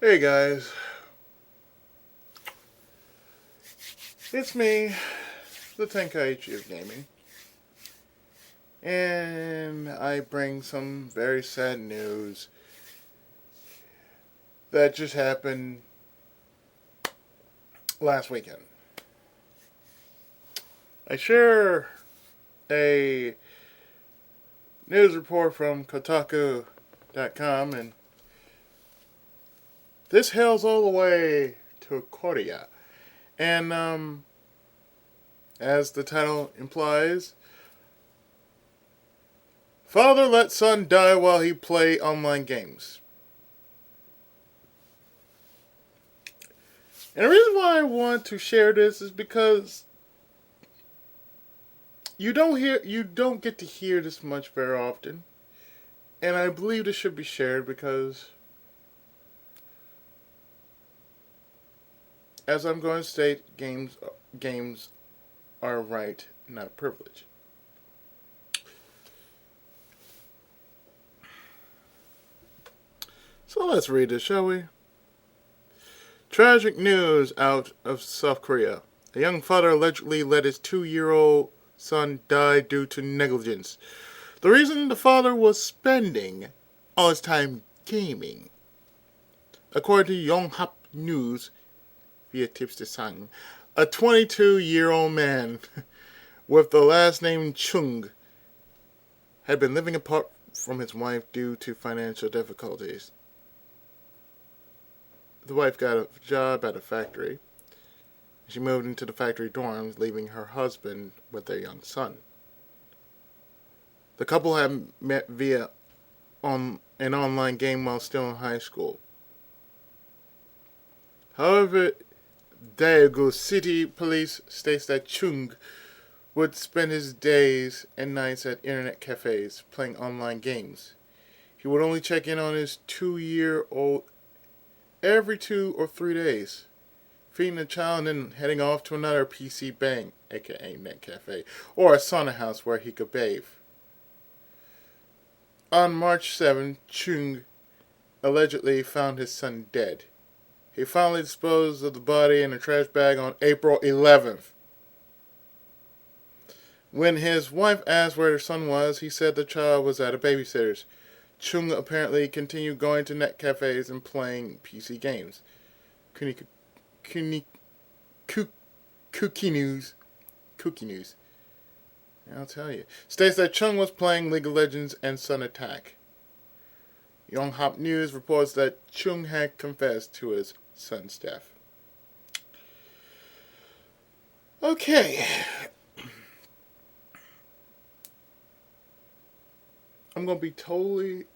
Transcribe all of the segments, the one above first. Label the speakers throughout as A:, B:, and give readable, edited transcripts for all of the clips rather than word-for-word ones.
A: Hey guys, it's me, the Tenkaichi of gaming, and I bring some very sad news that just happened last weekend. I share a news report from Kotaku.com, and this hails all the way to Korea. And, as the title implies, father let son die while he play online games. And the reason why I want to share this is because you don't get to hear this much very often. And I believe this should be shared because, as I'm going to state, games are a right, not a privilege. So let's read this, shall we? Tragic news out of South Korea. A young father allegedly let his 2-year-old son die due to negligence. The reason the father was spending all his time gaming. According to Yonhap News via Tips to Sang, a 22-year-old man with the last name Chung had been living apart from his wife due to financial difficulties. The wife got a job at a factory. She moved into the factory dorms, leaving her husband with their young son. The couple had met via an online game while still in high school. However, Daegu City Police states that Chung would spend his days and nights at internet cafes playing online games. He would only check in on his 2-year-old every 2 or 3 days, feeding the child and then heading off to another PC bang, aka net cafe, or a sauna house where he could bathe. On March 7, Chung allegedly found his son dead. He finally disposed of the body in a trash bag on April 11th. When his wife asked where her son was, he said the child was at a babysitter's. Chung apparently continued going to net cafes and playing PC games. Cookie News. Cookie News. I'll tell you. States that Chung was playing League of Legends and Sun Attack. Yonhap News reports that Chung had confessed to his son's death. Okay. I'm going to be totally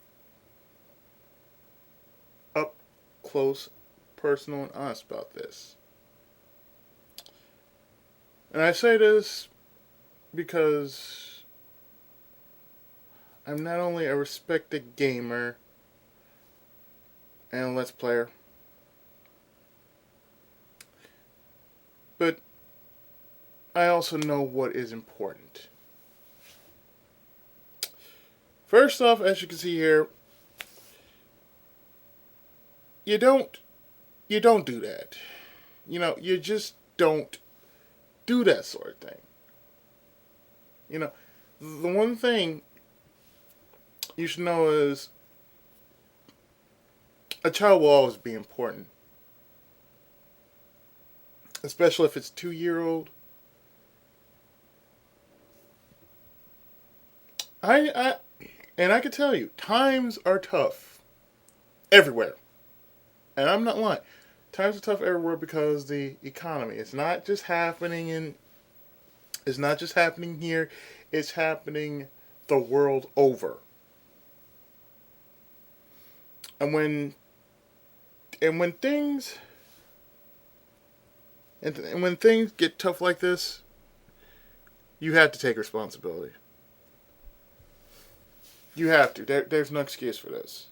A: up close, personal, and honest about this. And I say this because I'm not only a respected gamer and a Let's Player, but I also know what is important. First off, as you can see here, you don't do that. You just don't do that sort of thing. The one thing you should know is a child will always be important, especially if it's 2-year-old. I can tell you, times are tough everywhere, and I'm not lying. Times are tough everywhere because the economy. It's not just happening here. It's happening the world over. And when things get tough like this, you have to take responsibility. You have to. There's no excuse for this.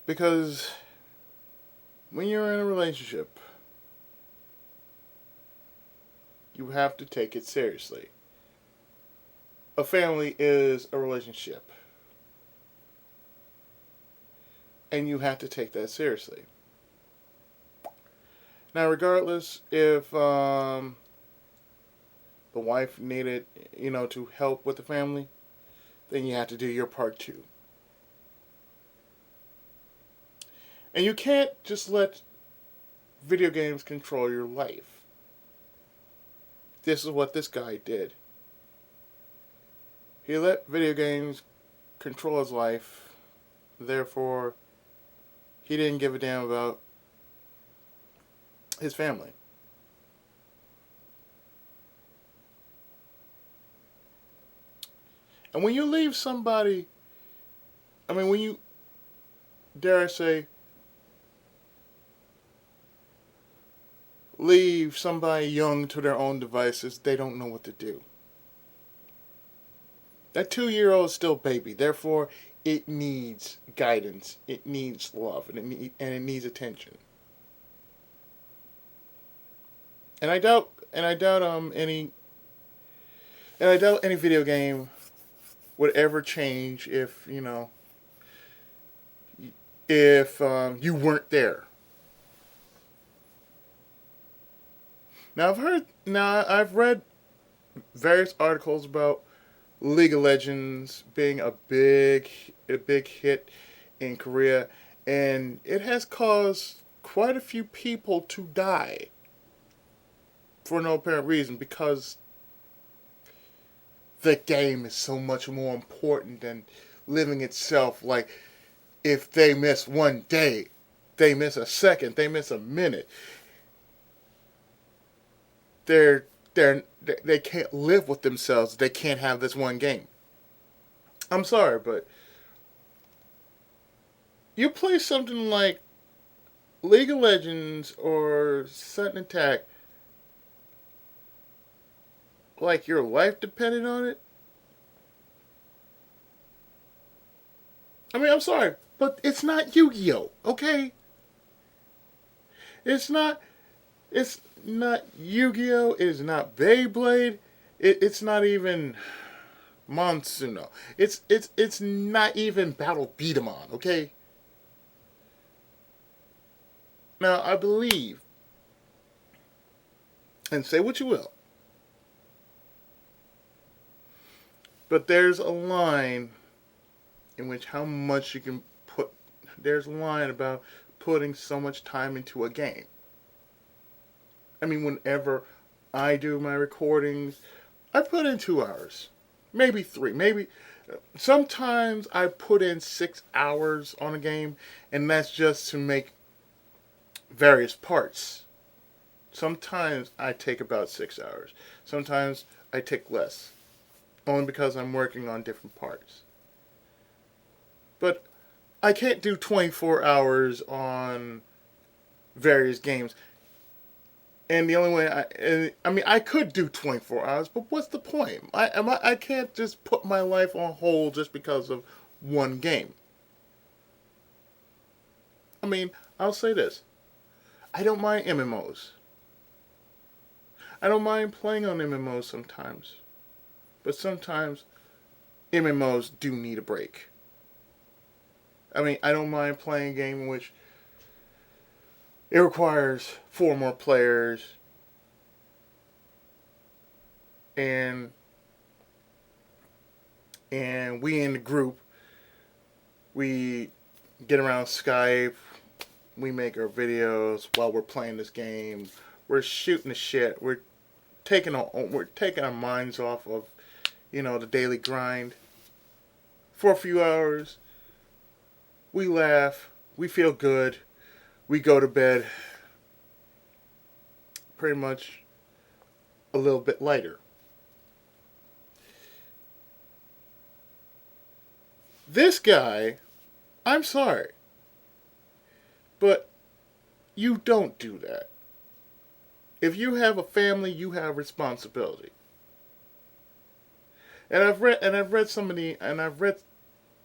A: Because when you're in a relationship, you have to take it seriously. A family is a relationship. and you have to take that seriously. Now, regardless if the wife needed, to help with the family, then you have to do your part too. And you can't just let video games control your life. This is what this guy did. He let video games control his life. Therefore, he didn't give a damn about his family. And when you leave somebody, when you, dare I say, leave somebody young to their own devices, they don't know what to do. That 2-year-old is still a baby. Therefore, it needs guidance. It needs love, and it needs attention. And I doubt any video game would ever change if you weren't there. Now I've read various articles about League of Legends being a big hit in Korea, and it has caused quite a few people to die for no apparent reason, because the game is so much more important than living itself. Like, if they miss one day, they miss a second, they miss a minute, they can't live with themselves. They can't have this one game. I'm sorry, but you play something like League of Legends or Sudden Attack like your life depended on it. I'm sorry, but it's not Yu-Gi-Oh, okay? It's not Yu-Gi-Oh, it is not Beyblade, it's not even Monsuno. It's not even Battle Beat 'em On, okay? Now, I believe, and say what you will, but there's a line in which how much you can put. There's a line about putting so much time into a game. Whenever I do my recordings, I put in 2 hours, maybe 3, maybe. Sometimes I put in 6 hours on a game, and that's just to make various parts. Sometimes I take about 6 hours. Sometimes I take less, only because I'm working on different parts. But I can't do 24 hours on various games. And the only way I could do 24 hours, but what's the point? I can't just put my life on hold just because of one game. I'll say this. I don't mind MMOs. I don't mind playing on MMOs sometimes. But sometimes MMOs do need a break. I don't mind playing a game in which it requires 4 more players, and we in the group, we get around Skype, we make our videos while we're playing this game, we're shooting the shit, we're taking our minds off of, the daily grind for a few hours. We laugh, we feel good, we go to bed pretty much a little bit lighter. This guy, I'm sorry, but you don't do that. If you have a family, you have responsibility. And I've read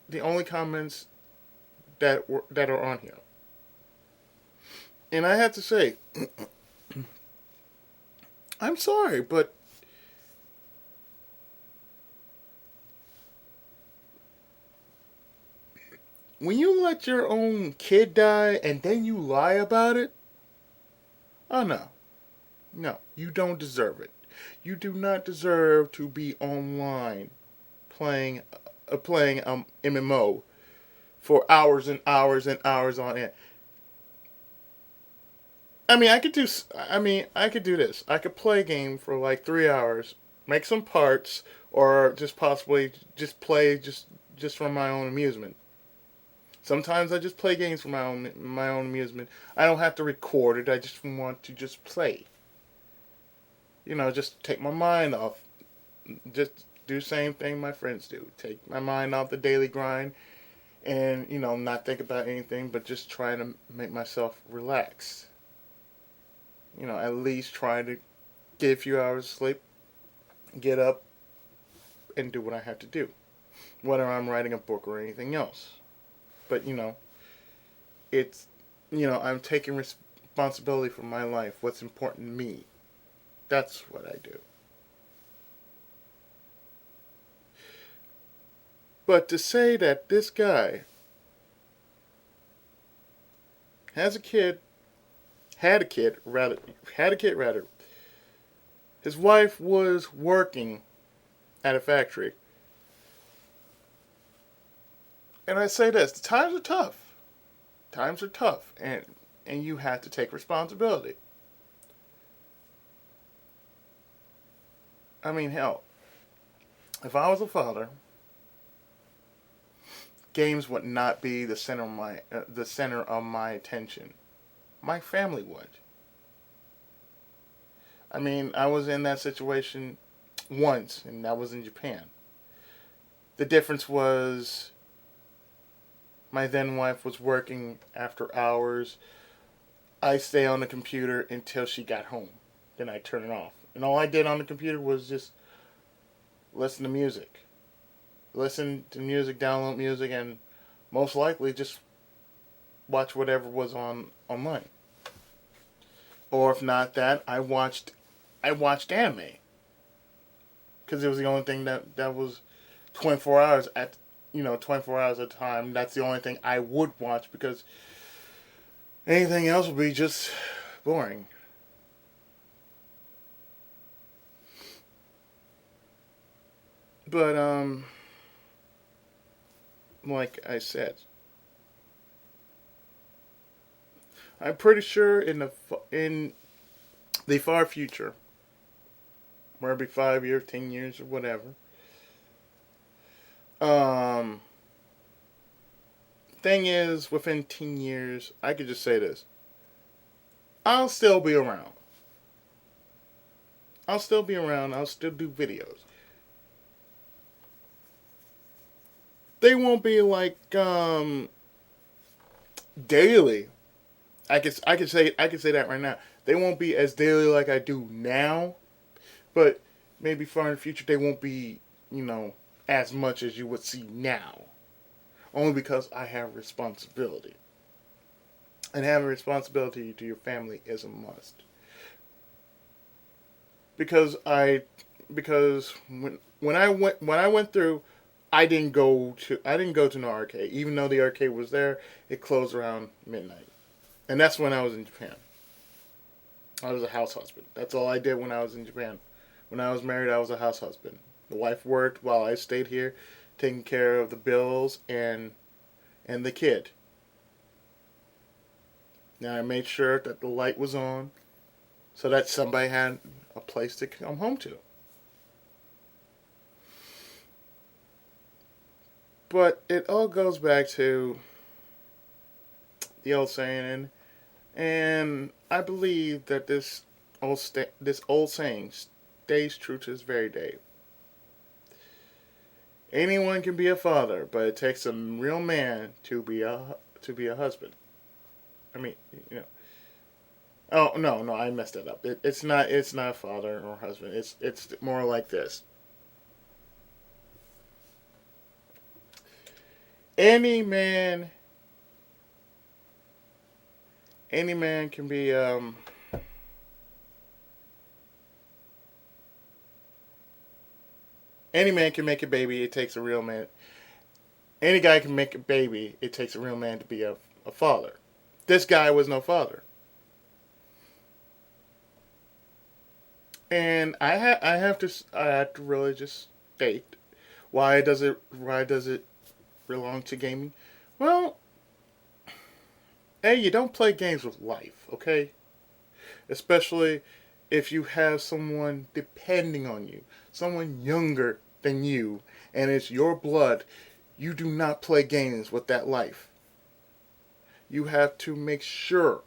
A: the only comments that are on here. And I have to say, I'm sorry, but when you let your own kid die and then you lie about it, oh no, no, you don't deserve it. You do not deserve to be online playing MMO for hours and hours and hours on end. I mean, I could do. I mean, I could do this. I could play a game for like 3 hours, make some parts, or just possibly just play just for my own amusement. Sometimes I just play games for my own amusement. I don't have to record it. I just want to just play. Just take my mind off. Just do the same thing my friends do. Take my mind off the daily grind and not think about anything, but just try to make myself relax. At least try to get a few hours of sleep, get up, and do what I have to do, whether I'm writing a book or anything else. But it's I'm taking responsibility for my life. What's important to me. That's what I do. But to say that this guy has a kid, had a kid rather. His wife was working at a factory. And I say this, the times are tough. Times are tough and you have to take responsibility. I mean, hell, if I was a father, games would not be the center of my attention. My family would. I mean, I was in that situation once, and that was in Japan. The difference was my then wife was working after hours. I stay on the computer until she got home. Then I turn it off. And all I did on the computer was just listen to music. Listen to music, download music, and most likely just watch whatever was online. Or if not that, I watched anime because it was the only thing that was 24 hours at 24 hours at a time. That's the only thing I would watch because anything else would be just boring. But like I said, I'm pretty sure in the far future, maybe 5 years, 10 years, or whatever. Um, Thing is, within 10 years, I could just say this: I'll still be around. I'll still be around. I'll still do videos. They won't be like daily. I could say that right now. They won't be as daily like I do now, but maybe far in the future they won't be, as much as you would see now. Only because I have responsibility. And having responsibility to your family is a must. Because when I went through, I didn't go to no arcade. Even though the arcade was there, it closed around midnight. And that's when I was in Japan. I was a house husband. That's all I did when I was in Japan. When I was married, I was a house husband. The wife worked while I stayed here, taking care of the bills and the kid. Now I made sure that the light was on, so that somebody had a place to come home to. But it all goes back to the old saying, and I believe that this old saying stays true to this very day. Anyone can be a father, but it takes a real man to be a husband. I mean, you know. Oh no, no, I messed that up. It's not father or husband. It's more like this. Any man, any man can be any man can make a baby. It takes a real man. Any guy can make a baby. It takes a real man to be a father. This guy was no father. And I have to really just state why does it belong to gaming? Well, hey, you don't play games with life, okay? Especially if you have someone depending on you, someone younger than you, and it's your blood. You do not play games with that life. You have to make sure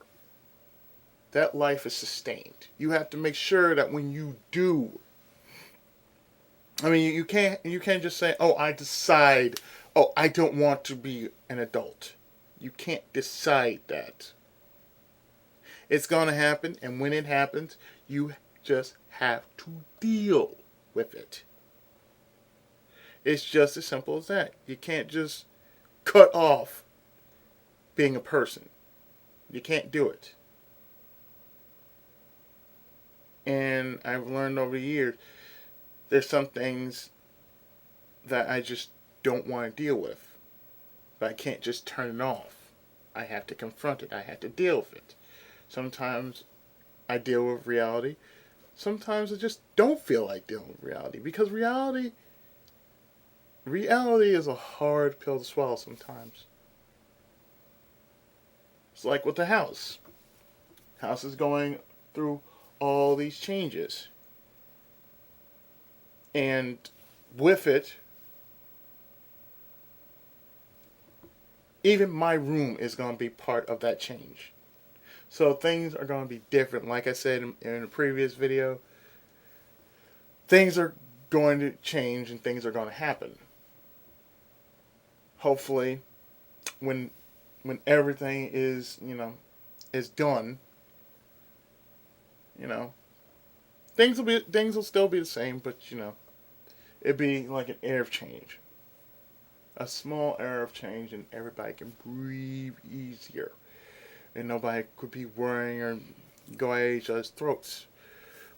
A: that life is sustained. You have to make sure that when you do, I mean, you can't just say, "Oh, I decide. Oh, I don't want to be an adult." You can't decide that. It's gonna happen, and when it happens, you just have to deal with it. It's just as simple as that. You can't just cut off being a person. You can't do it. And I've learned over the years, there's some things that I just don't want to deal with. But I can't just turn it off. I have to confront it. I have to deal with it. Sometimes I deal with reality. Sometimes I just don't feel like dealing with reality. Because reality is a hard pill to swallow sometimes. It's like with the house. House is going through all these changes. And with it, even my room is going to be part of that change. So things are going to be different. Like I said in a previous video, things are going to change and things are going to happen. Hopefully, when everything is, is done, things will still be the same, but it'd be like an air of change. A small air of change, and everybody can breathe easier. And nobody could be worrying or go at each other's throats.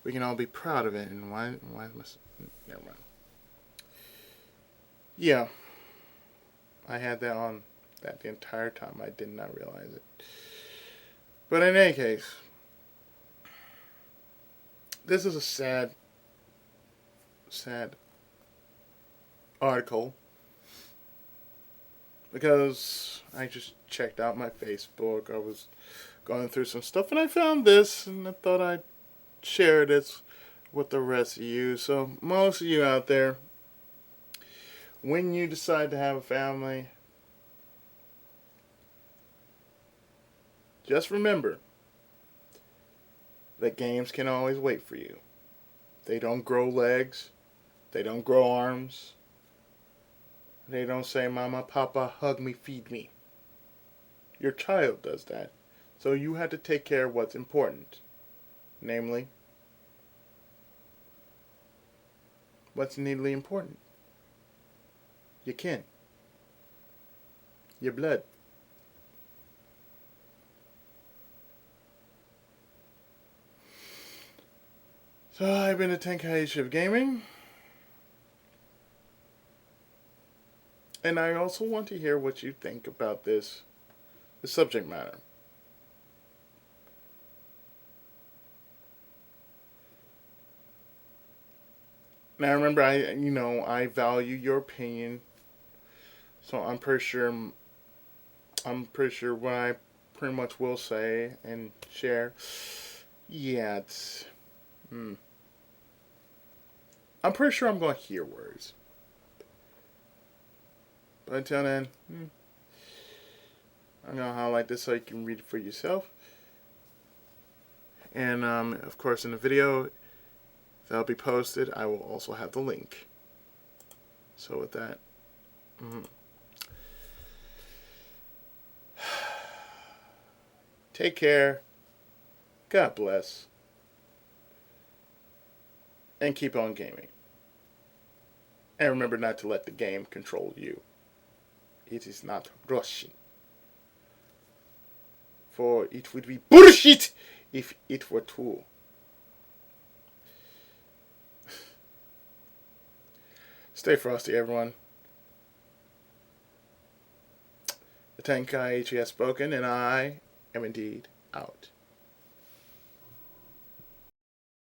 A: We can all be proud of it. And why must... Never mind. Yeah. I had that on that the entire time. I did not realize it. But in any case, this is a sad article. Because I just checked out my Facebook. I was going through some stuff and I found this and I thought I'd share this with the rest of you. So most of you out there, when you decide to have a family, just remember that games can always wait for you. They don't grow legs. They don't grow arms. They don't say, "Mama, Papa, hug me, feed me." Your child does that. So you have to take care of what's important. Namely, what's needly important? Your kin. Your blood. So I've been a Tenkaichi of Gaming. And I also want to hear what you think about the subject matter. Now remember, I value your opinion, so I'm pretty sure what I pretty much will say and share. Yeah, I'm pretty sure I'm going to hear words. But until then, I'm going to highlight this so you can read it for yourself. And, of course, in the video that'll be posted, I will also have the link. So with that, take care, God bless, and keep on gaming. And remember not to let the game control you. It is not Russian. For it would be bullshit if it were true. Stay frosty, everyone. The Tenkaichi has spoken, and I am indeed out.